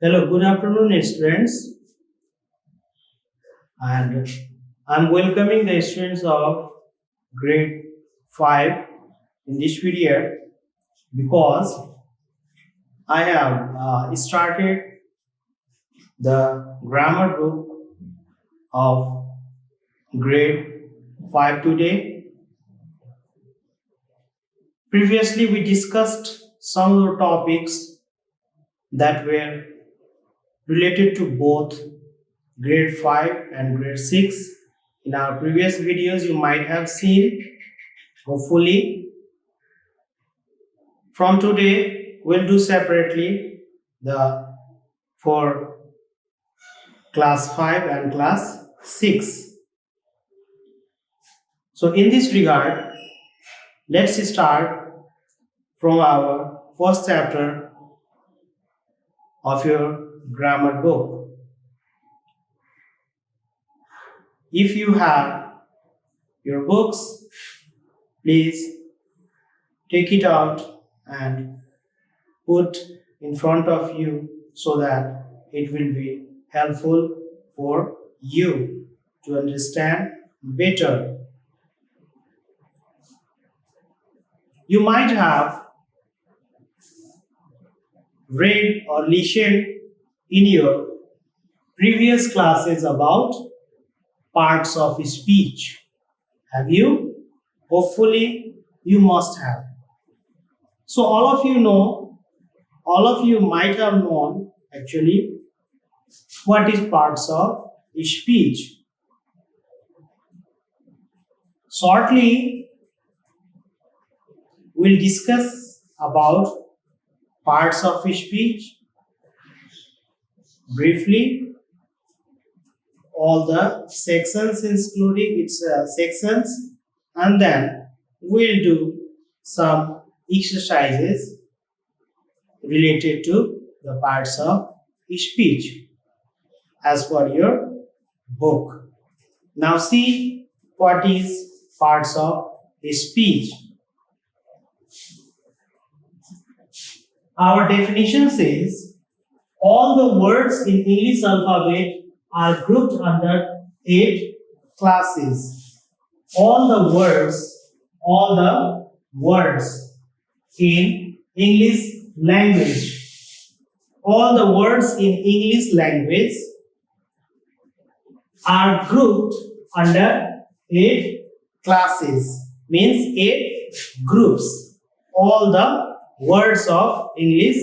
Hello, good afternoon, students, and I'm welcoming the students of grade 5 in this video because I have started the grammar book of grade 5 today. Previously, we discussed some of the topics that were related to both grade 5 and grade 6. In our previous videos, you might have seen. Hopefully, from today, we'll do separately the for class 5 and class 6. So, in this regard, let's start from our first chapter of your grammar book. If you have your books, please take it out and put in front of you so that it will be helpful for you to understand better. You might have read or listened in your previous classes about parts of speech. Have you? Hopefully, you must have. So, all of you might have known actually what is parts of speech. Shortly, we'll discuss about parts of speech briefly, all the sections including its sections, and then we'll do some exercises related to the parts of speech as per your book. Now see what is parts of speech. Our definition says all the words in English alphabet are grouped under 8 classes. All the words in English language. All the words in English language are grouped under 8 classes. Means 8 groups. All the words of English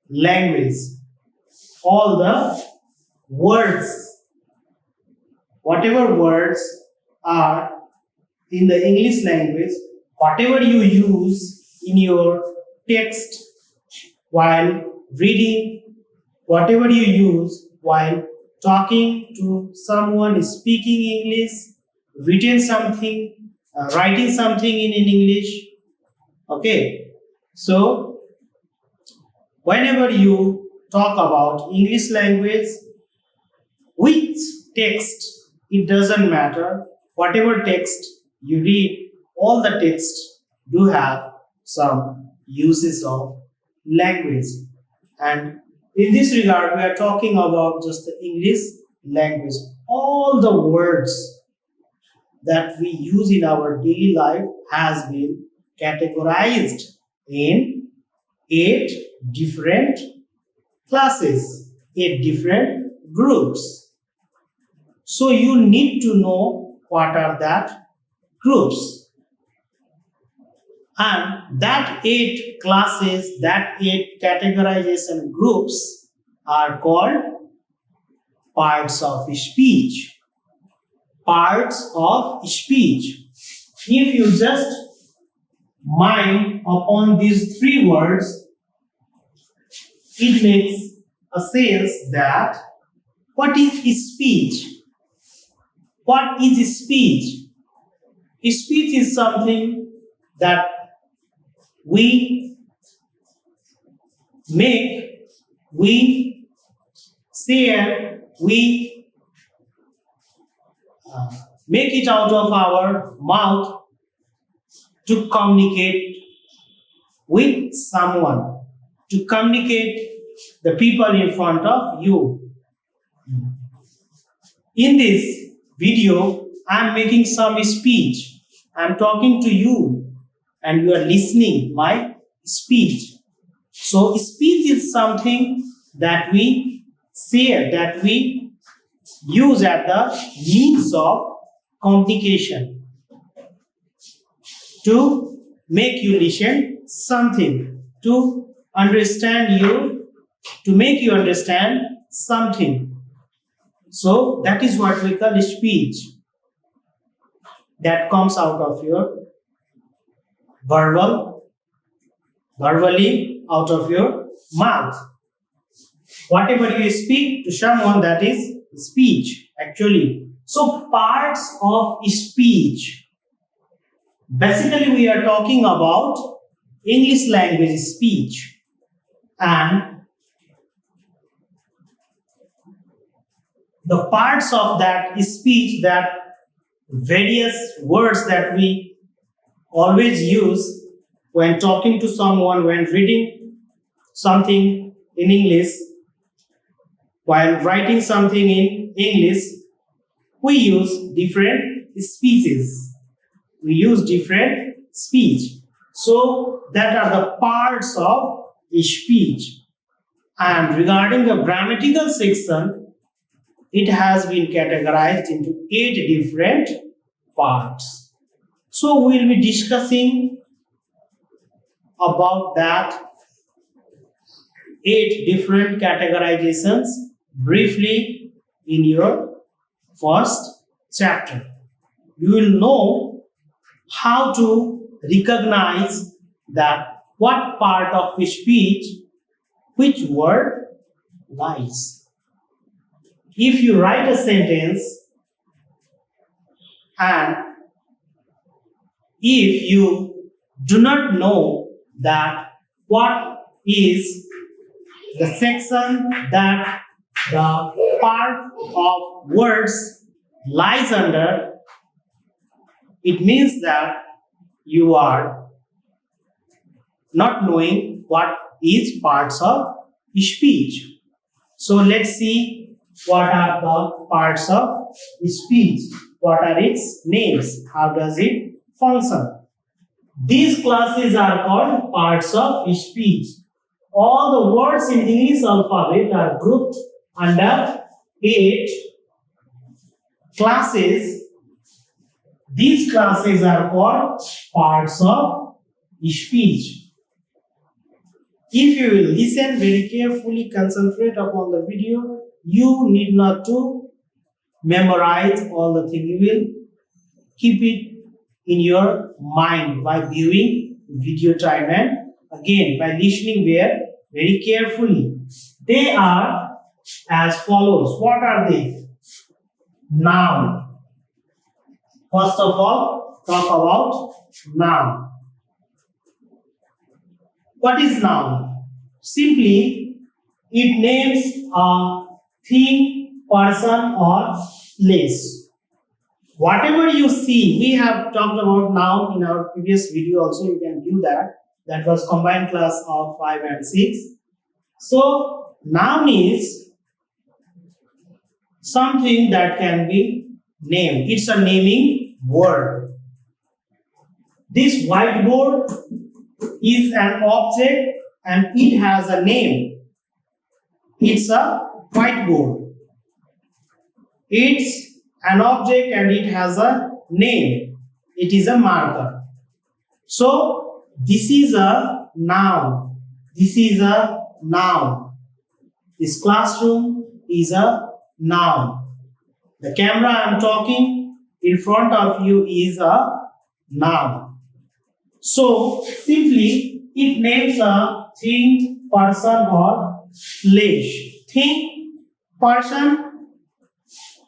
language. All the words, whatever words are in the English language, whatever you use in your text while reading, whatever you use while talking to someone speaking English, written something, writing something in English. Okay, so whenever you talk about English language, which text, it doesn't matter. Whatever text you read, all the texts do have some uses of language. And in this regard, we are talking about just the English language. All the words that we use in our daily life has been categorized in 8 different classes, 8 different groups. So you need to know what are that groups. And that 8 classes, that 8 categorization groups are called parts of speech. Parts of speech. If you just mind upon these 3 words, it makes a sense that what is speech? What is speech? Speech is something that we make, we share, we make it out of our mouth to communicate with someone, to communicate the people in front of you. In this video, I am making some speech. I am talking to you and you are listening my speech. So speech is something that we say, that we use as the means of communication to make you listen something, to understand you, to make you understand something. So that is what we call speech, that comes out of your verbally out of your mouth. Whatever you speak to someone, that is speech actually. So parts of speech. Basically we are talking about English language speech, and the parts of that speech, that various words that we always use when talking to someone, when reading something in English, while writing something in English, we use different speeches. We use different speech. So that are the parts of speech. And regarding the grammatical section, it has been categorized into 8 different parts. So we will be discussing about that 8 different categorizations briefly in your first chapter. You will know how to recognize that what part of speech which word lies. If you write a sentence and if you do not know that what is the section that the part of words lies under, it means that you are not knowing what is parts of speech. So let's see what are the parts of speech, what are its names, how does it function. These classes are called parts of speech. All the words in English alphabet are grouped under 8 classes. These classes are called parts of speech. If you will listen very carefully, concentrate upon the video, you need not to memorize all the things. You will keep it in your mind by viewing video time and again by listening very carefully. They are as follows. What are they? Noun. First of all, talk about noun. What is noun? Simply, it names a thing, person, or place. Whatever you see, we have talked about noun in our previous video also, you can view that. That was combined class of 5 and 6. So, noun is something that can be named. It's a naming word. This whiteboard is an object and it has a name. It's a whiteboard. It's an object and it has a name. It is a marker. So this is a noun. This is a noun. This classroom is a noun. The camera I am talking in front of you is a noun. So simply it names a thing, person, or place. Thing, person.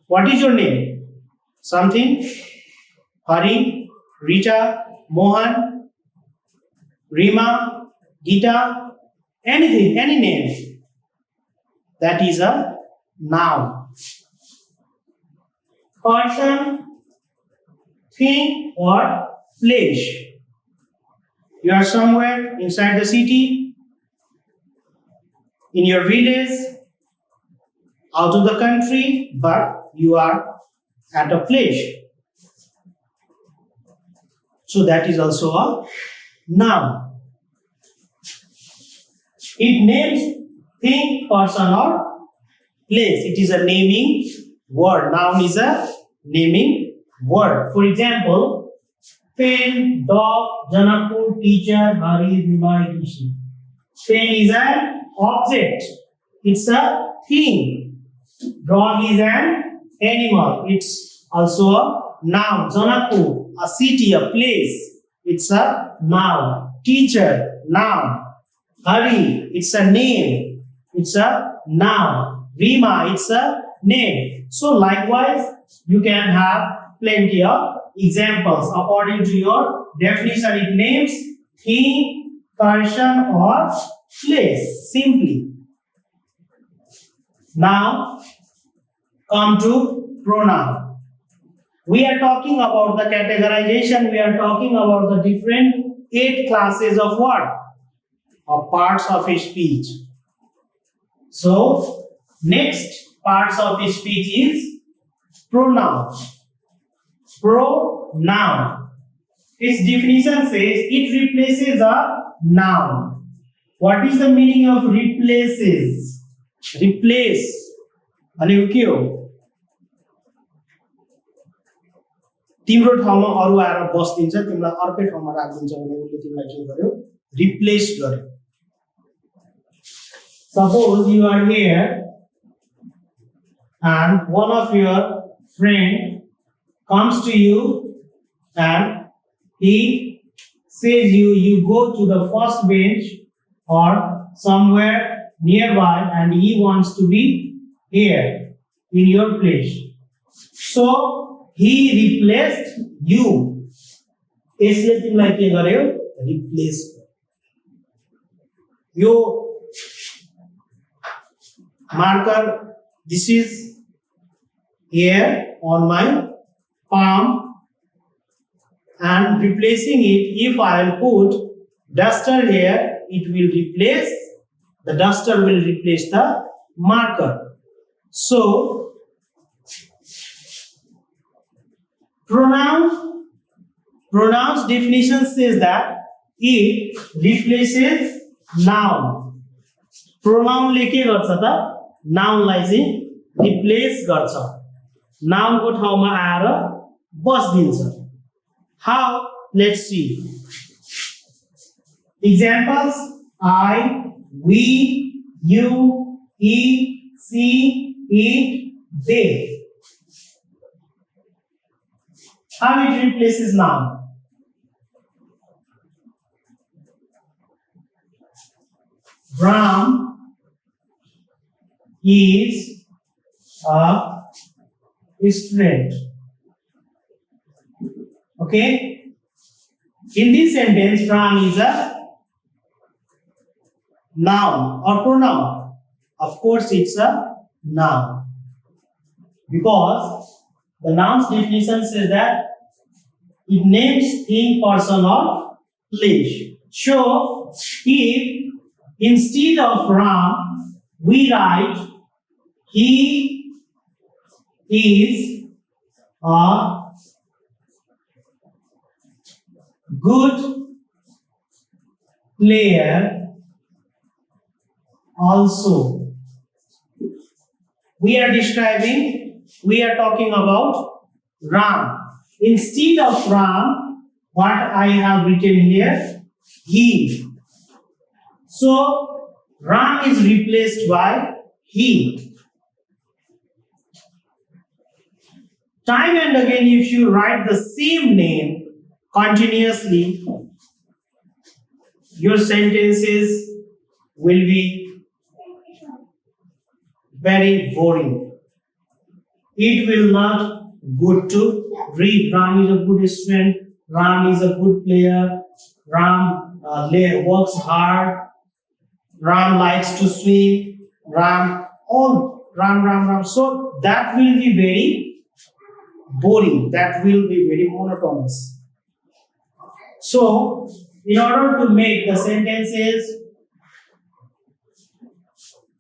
What is your name? Something? Hari, Rita, Mohan, Rima, Gita, anything, any name. That is a noun. Person, thing, or place. You are somewhere inside the city. in your village, out of the country, but you are at a place. So that is also a noun. It names thing, person or place. It is a naming word. Noun is a naming word. For example, pen, dog, Janakpur, teacher, Hari, Rima, Rishi. Pen is an object. It's a thing. Dog is an animal. It's also a noun. Janakpur, a city, a place. It's a noun. Teacher, noun. Hari, it's a name. It's a noun. Rima, it's a name. So likewise, you can have plenty of examples according to your definition. It names thing, person or place simply. Now come to pronoun. We are talking about the categorization. We are talking about the different 8 classes of what? Of parts of a speech. So next parts of a speech is pronoun. Pronoun. Its definition says it replaces a noun. What is the meaning of replaces? Replace. अनि के हो? तिम्रो ठाउँमा अरु आएर बस्दिन्छ, तिमीलाई अर्कै ठाउँमा राख्दिन्छ भने उसले तिमीलाई के गर्यो? Replace गर्यो. Suppose you are here and one of your friend comes to you and he says you go to the first bench or somewhere nearby and he wants to be here in your place. So he replaced you. यसले तिमीलाई के गर्यो? Replace. Yo marker, this is here on my palm, and replacing it, if I will put duster here, it will replace, the duster will replace the marker. So pronouns definition says that it replaces noun. Pronoun ले के गर्छ त? Noun लाई चाहिँ replace गर्छ. Noun को ठाउँमा आएर बस्दिन्छ. How? Let's see. Examples: I, we, you, he, she, it, they. How it replaces noun? Ram is a student. Okay? In this sentence, Ram is a noun or pronoun. Of course, it's a noun. Because the noun's definition says that it names thing, person or place. So, if instead of Ram, we write he is a good player also. We are talking about Ram. Instead of Ram, what I have written here? He. So, Ram is replaced by he. Time and again, if you write the same name continuously, your sentences will be very boring. It will not good to read. Ram is a good student. Ram is a good player. Ram works hard. Ram likes to swim. Ram. So that will be very boring. That will be very monotonous. So, in order to make the sentences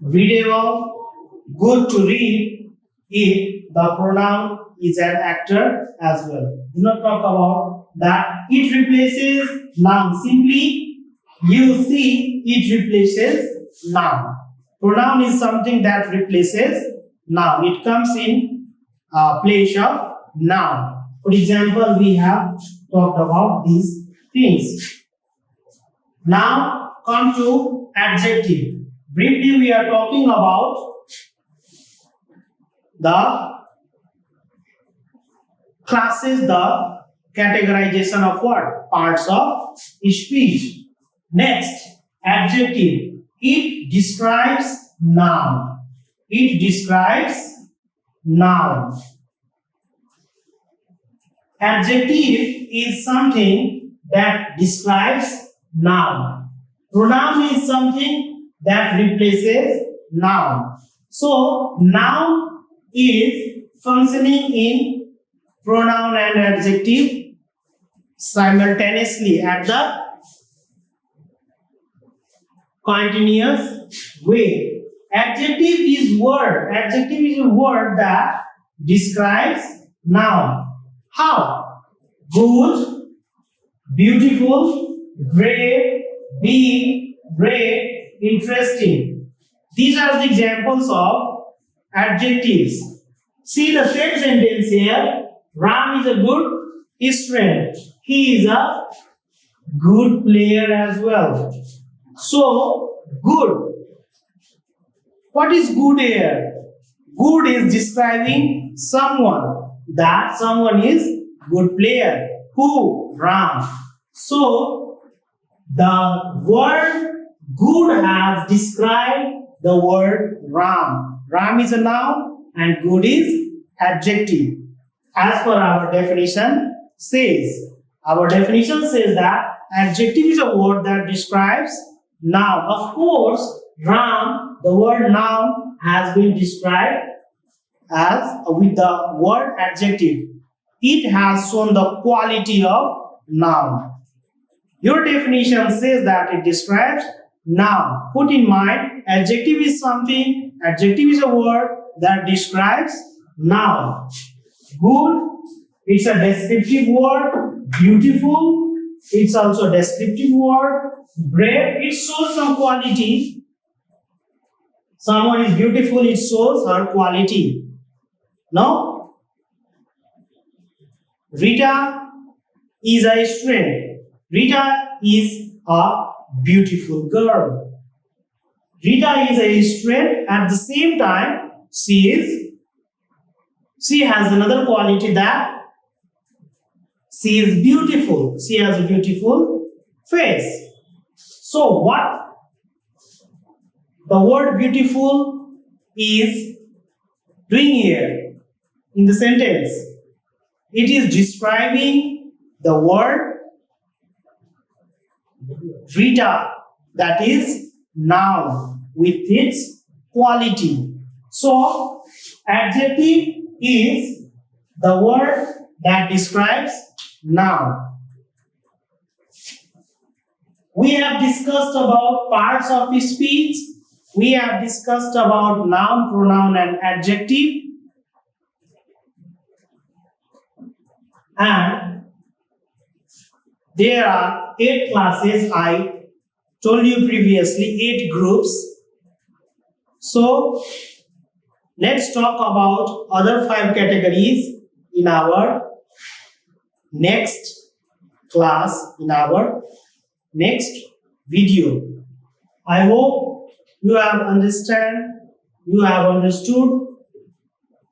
readable, good to read if the pronoun is an actor as well. Do not talk about that. It replaces noun. Simply you see it replaces noun. Pronoun is something that replaces noun. It comes in place of noun. For example, we have talked about these things. Now come to adjective. Briefly, we are talking about the classes, the categorization of what? Parts of speech. Next, adjective. It describes noun. It describes noun. Adjective is something that describes noun. Pronoun is something that replaces noun. So, noun is functioning in pronoun and adjective simultaneously at the continuous way. Adjective is word. Adjective is a word that describes noun. How? Good, beautiful, great, big, great, interesting. These are the examples of adjectives. See the third sentence here. Ram is a good student. He is a good player as well. So, good. What is good here? Good is describing someone. That someone is good player. Who? Ram. So, the word good has described the word Ram. Ram is a noun and good is adjective. As per our definition says. Our definition says that adjective is a word that describes noun. Of course, Ram, the word noun, has been described as with the word adjective. It has shown the quality of noun. Your definition says that it describes noun. Put in mind, adjective is something, adjective is a word that describes noun. Good, it's a descriptive word. Beautiful, it's also a descriptive word. Brave, it shows some quality. Someone is beautiful, it shows her quality. No? Rita is a student. Rita is a beautiful girl. Rita is a student. At the same time, she has another quality that she is beautiful. She has a beautiful face. So what the word beautiful is doing here in the sentence? It is describing the word Rita, that is noun with its quality. So adjective is the word that describes noun. We have discussed about parts of speech. We have discussed about noun, pronoun and adjective. And there are 8 classes. I told you previously, 8 groups. So let's talk about other 5 categories in our next class, in our next video. I hope you have understood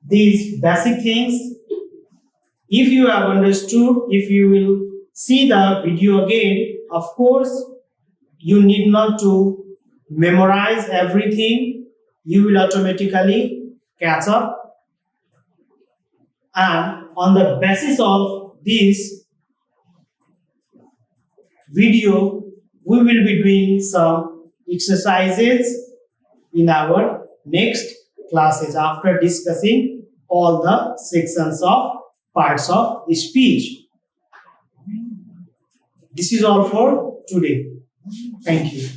these basic things. If you have understood, if you will see the video again, of course, you need not to memorize everything. You will automatically catch up. And on the basis of this video, we will be doing some exercises in our next classes after discussing all the sections of parts of speech. This is all for today. Thank you.